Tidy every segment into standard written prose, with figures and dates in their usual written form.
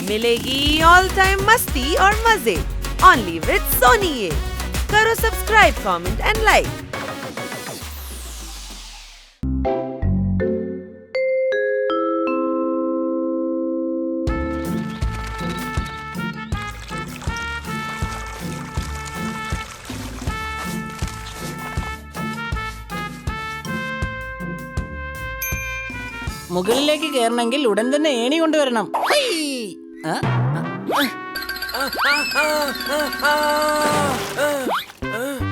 मिलेगी all time मस्ती और मजे ओनली विद सोनी। ये करो सब्सक्राइब, कमेंट एंड लाइक। മുകളിലേക്ക് കയറണമെങ്കിൽ ഉടൻ തന്നെ ഏണി കൊണ്ടുവരണം.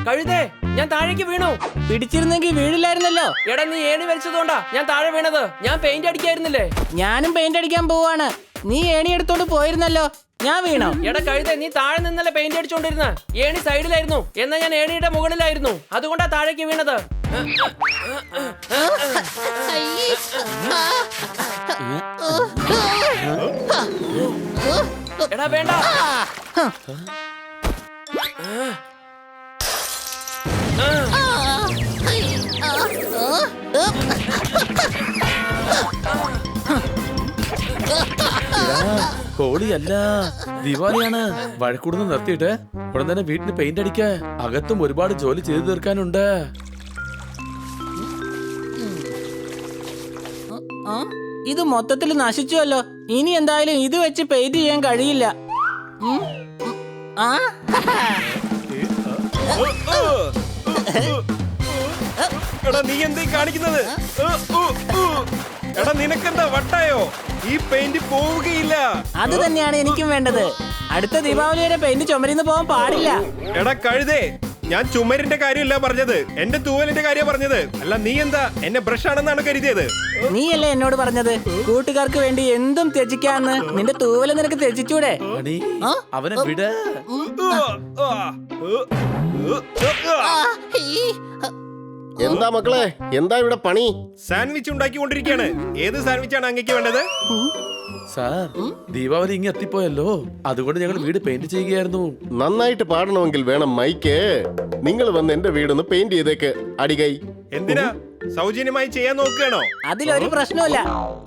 കഴുതേ, ഞാൻ താഴേക്ക് വീണു. പിടിച്ചിരുന്നെങ്കിൽ വീഴില്ലായിരുന്നല്ലോ. എടാ, നീ ഏണി വലിച്ചതുകൊണ്ടാ ഞാൻ താഴെ വീണത്. ഞാൻ പെയിന്റ് അടിക്കായിരുന്നില്ലേ? ഞാനും പെയിന്റ് അടിക്കാൻ പോവാണ്. നീ ഏണി എടുത്തോണ്ട് പോയിരുന്നല്ലോ, ഞാൻ വീണോ? എടാ കഴുതേ, നീ താഴെ നിന്നല്ലേ പെയിന്റ് അടിച്ചോണ്ടിരുന്ന? ഏണി സൈഡിലായിരുന്നു, എന്നാ ഞാൻ ഏണിയുടെ മുകളിലായിരുന്നു. അതുകൊണ്ടാ താഴേക്ക് വീണത്. എടാ വേണ്ട. ഹോളിയല്ല, ദിവാലിയാണ്. വഴക്കൂടുന്ന് നിർത്തിയിട്ട് ഉടൻ തന്നെ വീട്ടിന് പെയിന്റ് അടിക്ക. അകത്തും ഒരുപാട് ജോലി ചെയ്തു തീർക്കാനുണ്ട്. ഇത് മൊത്തത്തിൽ നശിച്ചുവല്ലോ. ഇനി എന്തായാലും ഇത് വെച്ച് പെയിന്റ് ചെയ്യാൻ കഴിയില്ല. എടാ, നീ എന്തീ കാണിക്കുന്നത്? എടാ, നിനക്കെന്താ വട്ടായോ? ഈ പെയിന്റ് പോവുകയില്ല. അത് തന്നെയാണ് എനിക്കും വേണ്ടത്. അടുത്ത ദീപാവലി വരെ പെയിന്റ് ചുമരിന്ന് പോകാൻ പാടില്ല. എടാ കഴുതേ, ഞാൻ ചുമരിന്റെ കാര്യമല്ല പറഞ്ഞത്, എന്റെ തൂവലിന്റെ കാര്യം പറഞ്ഞത്. അല്ല, നീ എന്താ എന്നെ ബ്രഷ് ആണെന്നാണ് കരുതിയത്? നീയല്ലേ എന്നോട് പറഞ്ഞത് കൂട്ടുകാർക്ക് വേണ്ടി എന്തും ത്യജിക്കാന്ന്? നിന്റെ തൂവല് നിനക്ക് ത്യജിച്ചൂടെ? അവനെ വിട്. എന്താ മക്കളെ, എന്താ ഇവിടെ പണി? സാൻഡ്വിച്ച് ഉണ്ടാക്കിക്കൊണ്ടിരിക്കുകയാണ്. ഏത് സാൻഡ്വിച്ചാണ് അങ്ങേക്ക് വേണ്ടത്? സാർ, ദീപാവലി ഇങ്ങ് എത്തിപ്പോയല്ലോ, അതുകൊണ്ട് ഞങ്ങൾ വീട് പെയിന്റ് ചെയ്യുകയായിരുന്നു. നന്നായിട്ട് പാടണമെങ്കിൽ വേണം മൈക്ക്. നിങ്ങൾ വന്ന് എന്റെ വീടൊന്ന് പെയിന്റ് ചെയ്തേക്ക്. അടികൈ. എന്തിനാ? സൗജന്യമായി ചെയ്യാൻ നോക്കുകയാണോ? അതിലൊരു പ്രശ്നമില്ല,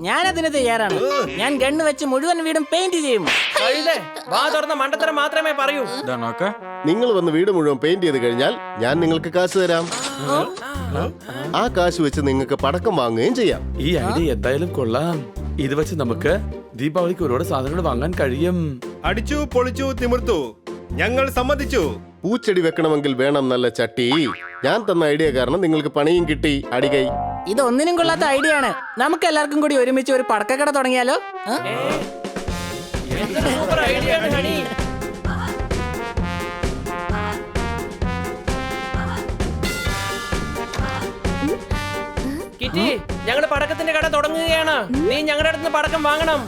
ഞാൻ അതിന് തയ്യാറാണ്. ഞാൻ ഗണ്ണ് വെച്ച് മുഴുവൻ വീടും പെയിന്റ് ചെയ്യും. കഴുതേ, വാ തുറന്ന മണ്ടത്തരം മാത്രമേ പറയൂ. നിങ്ങൾ വന്ന് വീട് മുഴുവൻ പെയിന്റ് ചെയ്ത് കഴിഞ്ഞാൽ ഞാൻ നിങ്ങൾക്ക് കാശ് തരാം. ആ കാശ് വെച്ച് നിങ്ങൾക്ക് പടക്കം വാങ്ങുകയും ചെയ്യാം. ഈ ഐഡിയ എന്തായാലും കൊള്ളാം. ഇത് വെച്ച് നമുക്ക് ദീപാവലിക്ക് ഒരുപാട് സാധനങ്ങൾ വാങ്ങാൻ കഴിയും. അടിച്ചു പൊളിച്ചു തിമിർത്തു, ഞങ്ങൾ സമ്മതിച്ചു. പൂച്ചെടി വെക്കണമെങ്കിൽ വേണം നല്ല ചട്ടി. ഞാൻ തന്ന ഐഡിയ കാരണം നിങ്ങൾക്ക് പണിയും കിട്ടി. അടികൈ. ഇതൊന്നിനും കൊള്ളാത്ത ഐഡിയ ആണ്. നമുക്ക് എല്ലാവർക്കും കൂടി ഒരുമിച്ച് ഒരു പടക്കക്കട തുടങ്ങിയാലോ? സൂപ്പർ ഐഡിയ ആണ് ഹണി. കിറ്റി, ഞങ്ങള് പടക്കത്തിന്റെ കട തുടങ്ങുകയാണ്. നീ ഞങ്ങളുടെ അടുത്ത് പടക്കം വാങ്ങണം.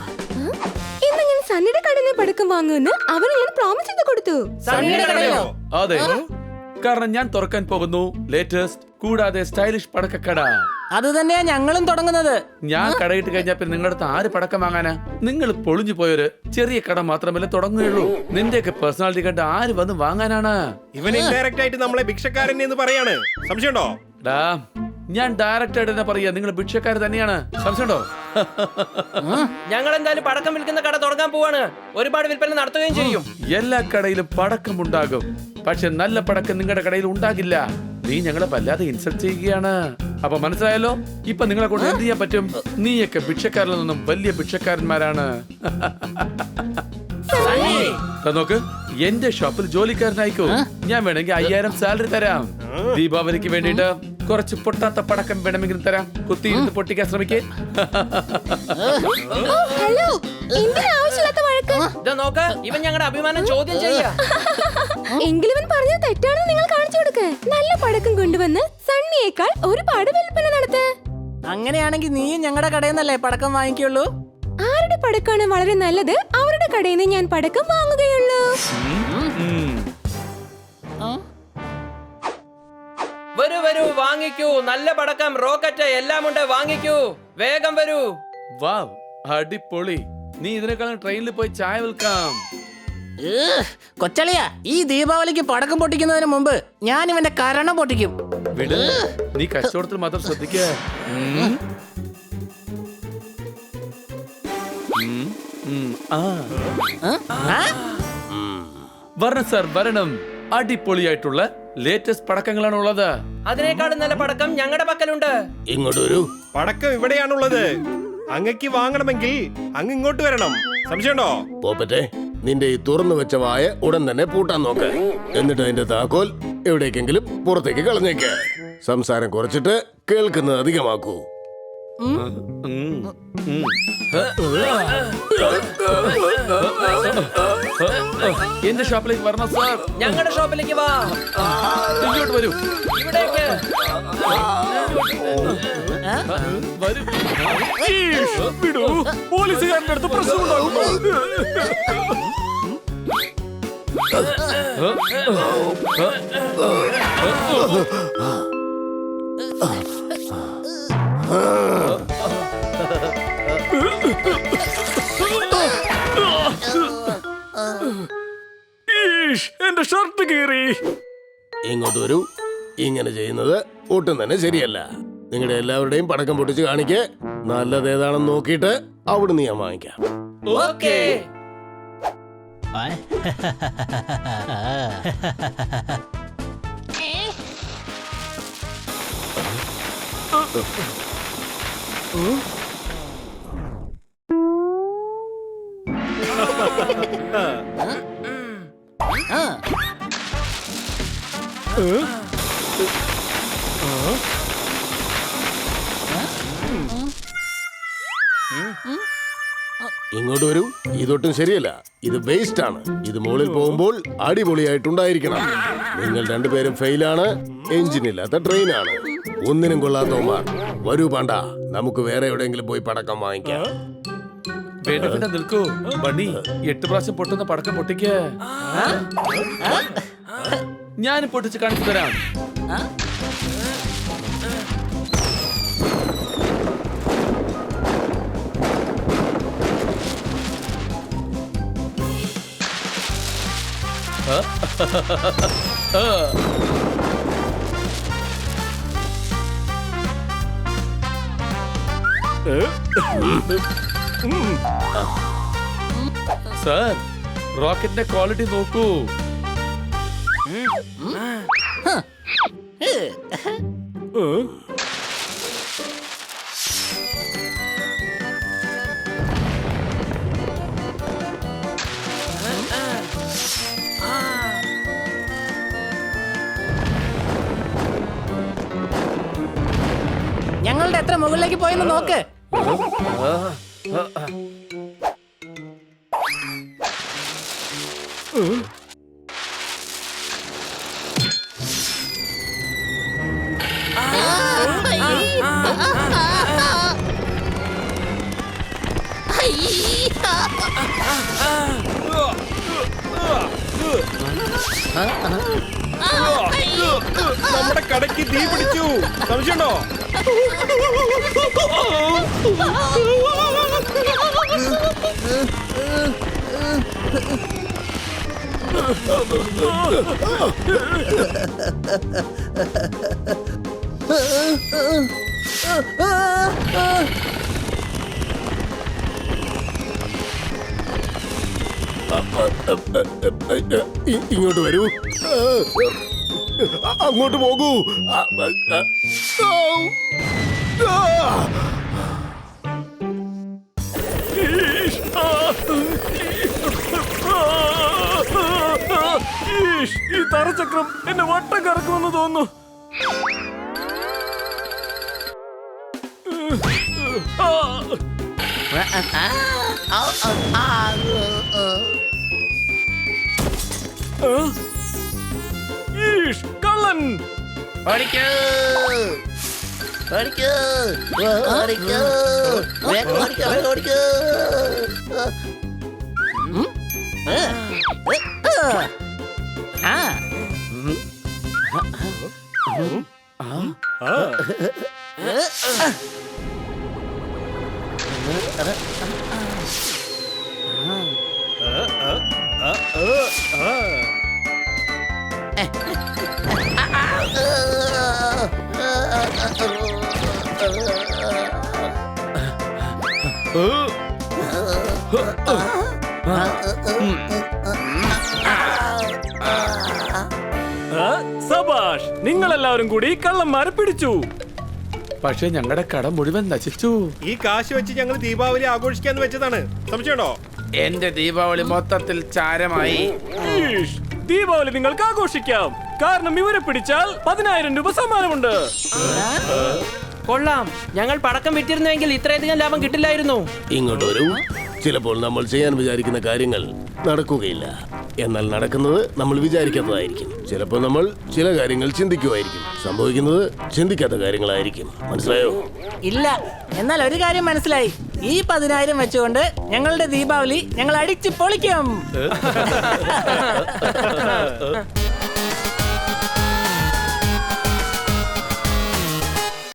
ഇന്ന് ഞാൻ സണ്ണിയുടെ കടയിൽ പടക്കം വാങ്ങുമെന്ന് അവന് ഞാൻ പ്രോമിസ് ചെയ്ത് കൊടുത്തു. സണ്ണിയുടെ കടയോ? അതെ, കാരണം ഞാൻ തുറക്കാൻ പോകുന്നു ലേറ്റസ്റ്റ് കൂടാതെ സ്റ്റൈലിഷ് പടക്കക്കട. അത് തന്നെയാ ഞങ്ങളും തുടങ്ങുന്നത്. ഞാൻ കടയിട്ട് കഴിഞ്ഞാൽ പിന്നെ നിങ്ങളുടെ അടുത്ത് ആര് പടക്കം വാങ്ങാനാ? നിങ്ങൾ പൊളിഞ്ഞു പോയൊരു ചെറിയ കട മാത്രമല്ല തുടങ്ങുകയുള്ളൂ. നിന്റെയൊക്കെ പേഴ്സണാലിറ്റി കണ്ട് ആര് വന്ന് വാങ്ങാനാണ്? ഇവൻ ഇൻഡയറക്റ്റ് ആയിട്ട് നമ്മളെ ഭിക്ഷക്കാരൻ എന്ന് പറയാണ്. സംശയമുണ്ടോ? ഞാൻ ഡയറക്റ്റ് ആയിട്ട് തന്നെ പറയാ, നിങ്ങൾ ഭിക്ഷക്കാർ തന്നെയാണ്. സംശയമുണ്ടോ? ഞങ്ങൾ എന്തായാലും പടക്കം വിൽക്കുന്ന കട തുടങ്ങാൻ പോവാണ്. ഒരുപാട് വിൽപ്പന നടത്തുകയും ചെയ്യും. എല്ലാ കടയിലും പടക്കം ഉണ്ടാകും, പക്ഷെ നല്ല പടക്കം നിങ്ങളുടെ കടയിൽ ഉണ്ടാകില്ല. നീ ഞങ്ങളെ വല്ലാതെ ഇൻസൾട്ട് ചെയ്യുകയാണ്. അപ്പൊ മനസ്സിലായല്ലോ? ഇപ്പൊ നിങ്ങളെ കൊണ്ട് എന്ത് ചെയ്യാൻ പറ്റും? നീയൊക്കെ ഭിക്ഷക്കാരിൽ നിന്നും വലിയ ഭിക്ഷക്കാരന്മാരാണ്. നോക്ക്, എന്റെ ഷോപ്പിൽ ജോലിക്കാരനായിക്കോ. ഞാൻ വേണമെങ്കിൽ 5000 സാലറി തരാം. ദീപാവലിക്ക് വേണ്ടിട്ട് കുറച്ച് പൊട്ടാത്ത പടക്കം വേണമെങ്കിലും തരാം. കുത്തിയിരുന്ന് പൊട്ടിക്കാൻ ശ്രമിക്കേ. ഹലോ, എന്തിനാ ആവശ്യമില്ലാത്ത വഴക്ക്? നോക്ക്, ഇവൻ ഞങ്ങളുടെ അഭിമാനം ചോദ്യം ചെയ്യാ. എങ്കിലും ഇവൻ പറഞ്ഞത് തെറ്റാണെന്ന് നിങ്ങൾ കാണിച്ചു കൊടുക്ക്. നല്ല പടക്കം കൊണ്ടുവന്ന് സണ്ണിയേക്കാൾ ഒരുപാട് വിൽപ്പന നടത്ത്. അങ്ങനെയാണെങ്കിൽ നീയും ഞങ്ങളുടെ കടയിൽ നിന്നല്ലേ പടക്കം വാങ്ങിക്കുള്ളൂ? ആരുടെ പടക്കാണ് വളരെ നല്ലത് അവരുടെ കടയിൽ നിന്ന് ഞാൻ പടക്കം വാങ്ങുകയുള്ളൂ. വരൂ വരൂ, വാങ്ങിക്കൂ. നല്ല പടക്കം, റോക്കറ്റ് എല്ലാം ഉണ്ട്. വാങ്ങിക്കൂ, വേഗം വരൂ. വാവ്, അടിപൊളി. നീ ഇതിനേക്കാളും ട്രെയിനിൽ പോയി ചായ വിൽക്കാം. കൊച്ചളിയ, ഈ ദീപാവലിക്ക് പടക്കം പൊട്ടിക്കുന്നതിന് മുമ്പ് ഞാൻ ഇവന്റെ കരണം പൊട്ടിക്കും. വിട്, നീ കച്ചവടത്തിൽ മാത്രം ശ്രദ്ധിക്ക. വരണം സാർ വരണം. അടിപൊളിയായിട്ടുള്ള ലേറ്റസ്റ്റ് പടക്കങ്ങളാണ് ഉള്ളത്. അതിനേക്കാളും നല്ല പടക്കം ഞങ്ങളുടെ പക്കലുണ്ട്. ഇങ്ങോട്ട് വരൂ. പടക്കം ഇവിടെയാണുള്ളത്. അങ്ങക്ക് വാങ്ങണമെങ്കിൽ അങ്ങ് ഇങ്ങോട്ട് വരണം. സംശയമുണ്ടോ? പോപ്പറ്റെ, നിന്റെ ഈ തുറന്നു വെച്ച വായ ഉടൻ തന്നെ പൂട്ടാൻ നോക്ക്. എന്നിട്ട് അതിന്റെ താക്കോൽ എവിടേക്കെങ്കിലും പുറത്തേക്ക് കളഞ്ഞേക്ക്. സംസാരം കുറച്ചിട്ട് കേൾക്കുന്നത് അധികമാക്കൂ. എന്റെ ഷോപ്പിലേക്ക് വരണം സാർ. ഞങ്ങളുടെ ഷോപ്പിലേക്ക് വാ. ഇങ്ങോട്ട് വരൂ. ഇവിടേക്ക് വരൂ. പോലീസുകാരന്റെ അടുത്ത് പ്രശ്നമുണ്ടാകും. എന്റെ ഷർട്ട് കീറി. ഇങ്ങോട്ട് വരൂ. ഇങ്ങനെ ചെയ്യുന്നത് ഒട്ടും തന്നെ ശരിയല്ല. നിങ്ങളുടെ എല്ലാവരുടെയും പടക്കം പൊട്ടിച്ച് കാണിക്ക്. നല്ലത് ഏതാണെന്ന് നോക്കിയിട്ട് അവിടുന്ന് ഞാൻ വാങ്ങിക്കാം. ഓക്കേ. ഇങ്ങോട്ട് വരൂ. ഇതൊട്ടും ശരിയല്ല. ഇത് വേസ്റ്റ് ആണ്. ഇത് മുകളിൽ പോകുമ്പോൾ അടിപൊളിയായിട്ടുണ്ടായിരിക്കണം. നിങ്ങൾ രണ്ടുപേരും ഫെയിലാണ്. എഞ്ചിനില്ലാത്ത ട്രെയിനാണ്. ഒന്നിനും കൊള്ളാത്തവന്മാർ. വരൂ പാണ്ട, നമുക്ക് വേറെ എവിടെയെങ്കിലും പോയി പടക്കം വാങ്ങിക്കാം. വേണ്ട വേണ്ട നിൽക്കൂ. ബണ്ണി 8 പ്രാവശ്യം പൊട്ടുന്ന പടക്കം പൊട്ടിക്ക്. ഞാൻ പൊട്ടിച്ച് കാണിച്ചു തരാം. സാർ, റോക്കറ്റിന്റെ ക്വാളിറ്റി നോക്കൂ. ഞങ്ങളുടെ എത്ര മുകളിലേക്ക് പോയെന്ന് നോക്ക്. നമ്മുടെ കടയ്ക്ക് തീ പിടിച്ചു. സംശയമുണ്ടോ? ഇങ്ങോട്ട് വരൂ. അങ്ങോട്ട് പോകൂ. ഈ തറചക്രം എന്നെ വട്ടം കറക്കുമെന്ന് തോന്നുന്നു. കള്ളൻ. സബാഷ്, നിങ്ങളെല്ലാവരും കൂടി കള്ളന്മാരെ പിടിച്ചു. പക്ഷെ ഞങ്ങളുടെ കട മുഴുവൻ നശിച്ചു. ഈ കാശ് വെച്ച് ഞങ്ങൾ ദീപാവലി ആഘോഷിക്കാന്ന് വെച്ചതാണ്. സംശയമുണ്ടോ? എന്റെ ദീപാവലി മൊത്തത്തിൽ ചാരമായി. ഈഷ്, ദീപാവലി നിങ്ങൾക്ക് ആഘോഷിക്കാം. കാരണം ഇവരെ പിടിച്ചാൽ 10,000 രൂപ സമ്മാനമുണ്ട്. കൊള്ളാം. ഞങ്ങൾ പടക്കം വിറ്റിരുന്നുവെങ്കിൽ ഇത്രയധികം ലാഭം കിട്ടില്ലായിരുന്നു. ഇങ്ങോട്ട് വരൂ. ചിലപ്പോൾ നമ്മൾ ചെയ്യാൻ വിചാരിക്കുന്ന കാര്യങ്ങൾ നടക്കുകയില്ല. എന്നാൽ നടക്കുന്നത് നമ്മൾ വിചാരിക്കാത്തതായിരിക്കും. ചിലപ്പോൾ നമ്മൾ ചില കാര്യങ്ങൾ ചിന്തിക്കുമായിരിക്കും. സംഭവിക്കുന്നത് ചിന്തിക്കാത്ത കാര്യങ്ങളായിരിക്കും. മനസ്സിലായോ? ഇല്ല, എന്നാൽ ഒരു കാര്യം മനസ്സിലായി. ഈ 10,000 വെച്ചുകൊണ്ട് ഞങ്ങളുടെ ദീപാവലി ഞങ്ങൾ അടിച്ചു പൊളിക്കും.